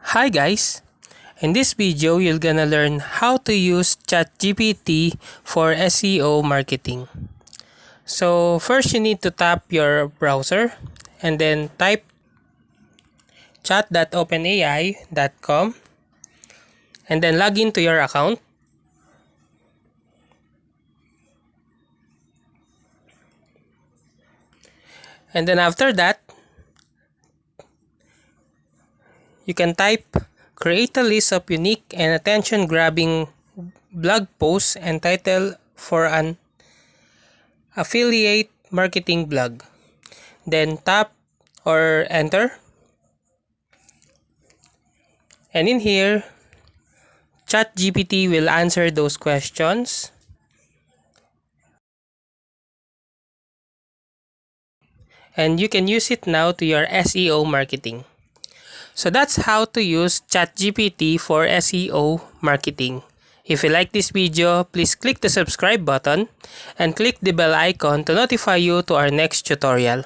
Hi guys! In this video, you're gonna learn how to use ChatGPT for SEO marketing. So first you need to tap your browser and then type chat.openai.com and then log into your account. And then after that, you can type create a list of unique and attention-grabbing blog posts and title for an affiliate marketing blog. Then tap or enter. And in here, ChatGPT will answer those questions. And you can use it now to your SEO marketing. So that's how to use ChatGPT for SEO marketing. If you like this video, please click the subscribe button and click the bell icon to notify you to our next tutorial.